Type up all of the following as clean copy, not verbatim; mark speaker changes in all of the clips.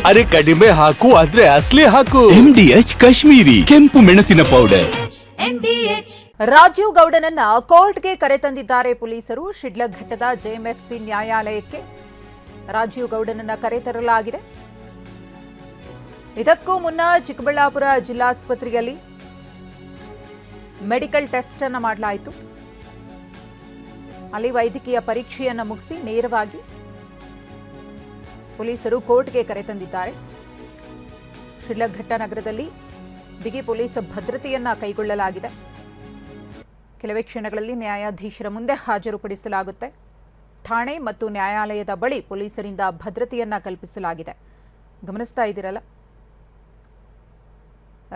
Speaker 1: ಅರೆ ಕಡಿಮೆ ಹಾಕು ಆದ್ರೆ ಅಸ್ಲಿ ಹಾಕು. MDH ಕಾಶ್ಮೀರಿ ಕೆಂಪು ಮೆಣಸಿನ ಪೌಡರ್.
Speaker 2: ರಾಜೀವ್ ಗೌಡನನ್ನ ಕೋರ್ಟ್ಗೆ ಕರೆತಂದಿದ್ದಾರೆ ಪೊಲೀಸರು. ಶಿಡ್ಲಘಟ್ಟದ ಜೆಎಂಎಫ್ಸಿ ನ್ಯಾಯಾಲಯಕ್ಕೆ ರಾಜೀವ್ ಗೌಡನನ್ನ ಕರೆತರಲಾಗಿದೆ. ಇದಕ್ಕೂ ಮುನ್ನ ಚಿಕ್ಕಬಳ್ಳಾಪುರ ಜಿಲ್ಲಾಸ್ಪತ್ರೆಯಲ್ಲಿ ಮೆಡಿಕಲ್ ಟೆಸ್ಟ್ ಅನ್ನು ಮಾಡಲಾಯಿತು. ಅಲ್ಲಿ ವೈದ್ಯಕೀಯ ಪರೀಕ್ಷೆಯನ್ನು ಮುಗಿಸಿ ನೇರವಾಗಿ ಪೊಲೀಸರು ಕೋರ್ಟ್ಗೆ ಕರೆತಂದಿದ್ದಾರೆ. ಶಿಡ್ಲಘಟ್ಟ ನಗರದಲ್ಲಿ ಬಿಗಿ ಪೊಲೀಸ್ ಭದ್ರತೆಯನ್ನ ಕೈಗೊಳ್ಳಲಾಗಿದೆ. ಕೆಲವೇ ಕ್ಷಣಗಳಲ್ಲಿ ನ್ಯಾಯಾಧೀಶರ ಮುಂದೆ ಹಾಜರುಪಡಿಸಲಾಗುತ್ತೆ. ಠಾಣೆ ಮತ್ತು ನ್ಯಾಯಾಲಯದ ಬಳಿ ಪೊಲೀಸರಿಂದ ಭದ್ರತೆಯನ್ನ ಕಲ್ಪಿಸಲಾಗಿದೆ. ಗಮನಿಸ್ತಾ ಇದ್ದೀರಲ್ಲ,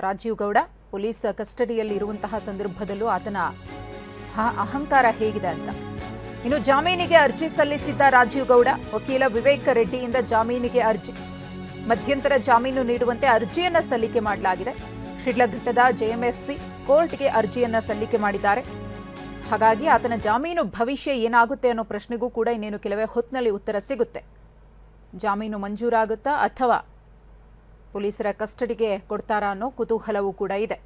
Speaker 2: ರಾಜೀವ್ ಗೌಡ ಪೊಲೀಸ್ ಕಸ್ಟಡಿಯಲ್ಲಿ ಇರುವಂತಹ ಸಂದರ್ಭದಲ್ಲೂ ಆತನ ಅಹಂಕಾರ ಹೇಗಿದೆ ಅಂತ. ಇನ್ನು ಜಾಮೀನಿಗೆ ಅರ್ಜಿ ಸಲ್ಲಿಸಿದ್ದ ರಾಜೀವ್ ಗೌಡ ವಕೀಲ ವಿವೇಕ್ ರೆಡ್ಡಿಯಿಂದ ಜಾಮೀನಿಗೆ ಅರ್ಜಿ, ಮಧ್ಯಂತರ ಜಾಮೀನು ನೀಡುವಂತೆ ಅರ್ಜಿಯನ್ನ ಸಲ್ಲಿಕೆ ಮಾಡಲಾಗಿದೆ. ಶಿಡ್ಲಘಟ್ಟದ ಜೆಎಂಎಫ್ಸಿ ಕೋರ್ಟ್ಗೆ ಅರ್ಜಿಯನ್ನ ಸಲ್ಲಿಕೆ ಮಾಡಿದ್ದಾರೆ. ಹಾಗಾಗಿ ಆತನ ಜಾಮೀನು ಭವಿಷ್ಯ ಏನಾಗುತ್ತೆ ಅನ್ನೋ ಪ್ರಶ್ನೆಗೂ ಕೂಡ ಇನ್ನೇನು ಕೆಲವೇ ಹೊತ್ತಿನಲ್ಲಿ ಉತ್ತರ ಸಿಗುತ್ತೆ. ಜಾಮೀನು ಮಂಜೂರಾಗುತ್ತಾ ಅಥವಾ ಪೊಲೀಸರ ಕಸ್ಟಡಿಗೆ ಕೊಡ್ತಾರಾ ಅನ್ನೋ ಕುತೂಹಲವೂ ಕೂಡ ಇದೆ.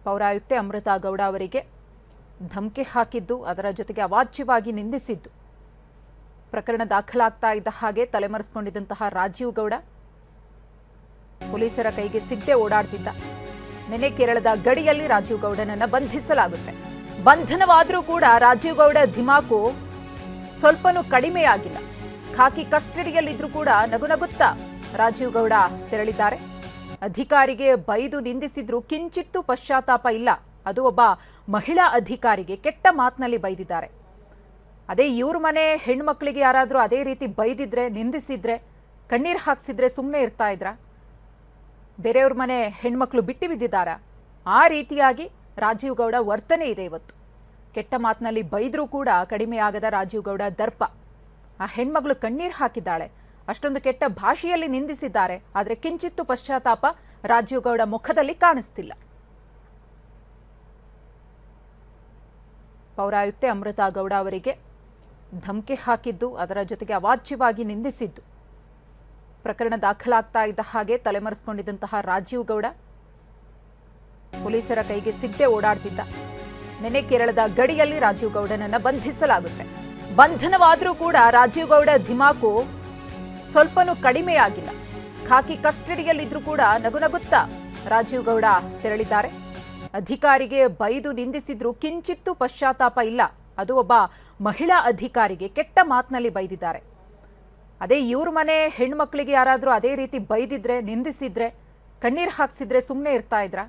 Speaker 2: ಪೌರಾಯುಕ್ತೆ ಅಮೃತಾ ಗೌಡ ಅವರಿಗೆ ಧಮಕಿ ಹಾಕಿದ್ದು, ಅದರ ಜೊತೆಗೆ ಅವಾಚ್ಯವಾಗಿ ನಿಂದಿಸಿದ್ದು, ಪ್ರಕರಣ ದಾಖಲಾಗ್ತಾ ಇದ್ದ ಹಾಗೆ ತಲೆಮರೆಸಿಕೊಂಡಿದ್ದಂತಹ ರಾಜೀವ್ ಗೌಡ ಪೊಲೀಸರ ಕೈಗೆ ಸಿಗದೆ ಓಡಾಡ್ತಿದ್ದ. ನಿನ್ನೆ ಕೇರಳದ ಗಡಿಯಲ್ಲಿ ರಾಜೀವ್ ಗೌಡನನ್ನ ಬಂಧಿಸಲಾಗುತ್ತೆ. ಬಂಧನವಾದರೂ ಕೂಡ ರಾಜೀವ್ ಗೌಡ ಧಿಮಾಕು ಸ್ವಲ್ಪನೂ ಕಡಿಮೆಯಾಗಿಲ್ಲ. ಖಾಕಿ ಕಸ್ಟಡಿಯಲ್ಲಿದ್ರೂ ಕೂಡ ನಗುನಗುತ್ತಾ ರಾಜೀವ್ ಗೌಡ ತೆರಳಿದ್ದಾರೆ. ಅಧಿಕಾರಿಗೆ ಬೈದು ನಿಂದಿಸಿದ್ರು ಕಿಂಚಿತ್ತೂ ಪಶ್ಚಾತ್ತಾಪ ಇಲ್ಲ. ಅದು ಒಬ್ಬ ಮಹಿಳಾ ಅಧಿಕಾರಿಗೆ ಕೆಟ್ಟ ಮಾತಿನಲ್ಲಿ ಬೈದಿದ್ದಾರೆ. ಅದೇ ಇವ್ರ ಮನೆ ಹೆಣ್ಮಕ್ಳಿಗೆ ಯಾರಾದರೂ ಅದೇ ರೀತಿ ಬೈದಿದ್ರೆ, ನಿಂದಿಸಿದ್ರೆ, ಕಣ್ಣೀರು ಹಾಕ್ಸಿದ್ರೆ ಸುಮ್ಮನೆ ಇರ್ತಾ ಇದ್ರ? ಬೇರೆಯವ್ರ ಮನೆ ಹೆಣ್ಮಕ್ಳು ಬಿಟ್ಟು ಬಿದ್ದಿದ್ದಾರಾ? ಆ ರೀತಿಯಾಗಿ ರಾಜೀವ್ ಗೌಡ ವರ್ತನೆ ಇದೆ ಇವತ್ತು. ಕೆಟ್ಟ ಮಾತಿನಲ್ಲಿ ಬೈದ್ರೂ ಕೂಡ ಕಡಿಮೆಯಾಗದ ರಾಜೀವ್ ಗೌಡ ದರ್ಪ. ಆ ಹೆಣ್ಮಗಳು ಕಣ್ಣೀರು ಹಾಕಿದ್ದಾಳೆ, ಅಷ್ಟೊಂದು ಕೆಟ್ಟ ಭಾಷೆಯಲ್ಲಿ ನಿಂದಿಸಿದ್ದಾರೆ. ಆದರೆ ಕಿಂಚಿತ್ತು ಪಶ್ಚಾತ್ತಾಪ ರಾಜೀವ್ ಗೌಡ ಮುಖದಲ್ಲಿ ಕಾಣಿಸ್ತಿಲ್ಲ. ಪೌರಾಯುಕ್ತೆ ಅಮೃತಾ ಗೌಡ ಅವರಿಗೆ ಧಮಕಿ ಹಾಕಿದ್ದು, ಅದರ ಜೊತೆಗೆ ಅವಾಚ್ಯವಾಗಿ ನಿಂದಿಸಿದ್ದು, ಪ್ರಕರಣ ದಾಖಲಾಗ್ತಾ ಇದ್ದ ಹಾಗೆ ತಲೆಮರೆಸಿಕೊಂಡಿದ್ದಂತಹ ರಾಜೀವ್ ಗೌಡ ಪೊಲೀಸರ ಕೈಗೆ ಸಿಗದೆ ಓಡಾಡ್ತಿದ್ದ. ನಿನ್ನೆ ಕೇರಳದ ಗಡಿಯಲ್ಲಿ ರಾಜೀವ್ ಗೌಡನನ್ನ ಬಂಧಿಸಲಾಗುತ್ತೆ. ಬಂಧನವಾದರೂ ಕೂಡ ರಾಜೀವ್ ಗೌಡ ಧಿಮಾಕು ಸ್ವಲ್ಪನೂ ಕಡಿಮೆಯಾಗಿಲ್ಲ. ಖಾಕಿ ಕಸ್ಟಡಿಯಲ್ಲಿದ್ರೂ ಕೂಡ ನಗುನಗುತ್ತಾ ರಾಜೀವ್ ಗೌಡ ತೆರಳಿದ್ದಾರೆ. ಅಧಿಕಾರಿಗೆ ಬೈದು ನಿಂದಿಸಿದ್ರು ಕಿಂಚಿತ್ತೂ ಪಶ್ಚಾತ್ತಾಪ ಇಲ್ಲ. ಅದು ಒಬ್ಬ ಮಹಿಳಾ ಅಧಿಕಾರಿಗೆ ಕೆಟ್ಟ ಮಾತಿನಲ್ಲಿ ಬೈದಿದ್ದಾರೆ. ಅದೇ ಇವ್ರ ಮನೆ ಹೆಣ್ಮಕ್ಳಿಗೆ ಯಾರಾದರೂ ಅದೇ ರೀತಿ ಬೈದಿದ್ರೆ, ನಿಂದಿಸಿದ್ರೆ, ಕಣ್ಣೀರು ಹಾಕ್ಸಿದ್ರೆ ಸುಮ್ಮನೆ ಇರ್ತಾ ಇದ್ರ?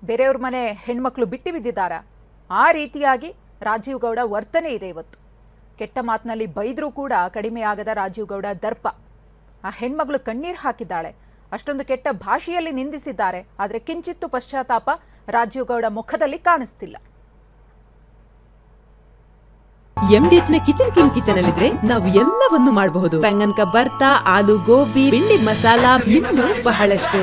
Speaker 2: ಬೇರೆಯವ್ರ ಮನೆ ಹೆಣ್ಮಕ್ಳು ಬಿಟ್ಟು ಬಿದ್ದಿದ್ದಾರಾ? ಆ ರೀತಿಯಾಗಿ ರಾಜೀವ್ ಗೌಡ ವರ್ತನೆ ಇದೆ ಇವತ್ತು. ಕೆಟ್ಟ ಮಾತಿನಲ್ಲಿ ಬೈದ್ರೂ ಕೂಡ ಕಡಿಮೆಯಾಗದ ರಾಜೀವ್ ಗೌಡ ದರ್ಪ. ಆ ಹೆಣ್ಮಗಳು ಕಣ್ಣೀರು ಹಾಕಿದ್ದಾಳೆ, ಅಷ್ಟೊಂದು ಕೆಟ್ಟ ಭಾಷೆಯಲ್ಲಿ ನಿಂದಿಸಿದ್ದಾರೆ. ಆದರೆ ಕಿಂಚಿತ್ತು ಪಶ್ಚಾತ್ತಾಪ ರಾಜೀವ್ ಗೌಡ ಮುಖದಲ್ಲಿ ಕಾಣಿಸ್ತಿಲ್ಲ.
Speaker 3: MDH ನ ಕಿಚನ್ ಅಲ್ಲಿದ್ರೆ ನಾವು ಎಲ್ಲವನ್ನು ಮಾಡಬಹುದು. ಬೆಂಗನ್ ಕಾ ಭರ್ತಾ, ಆಲೂ ಗೋಬಿ, ಭಿಂಡಿ ಮಸಾಲಾ, ಇನ್ನೂ ಬಹಳಷ್ಟು.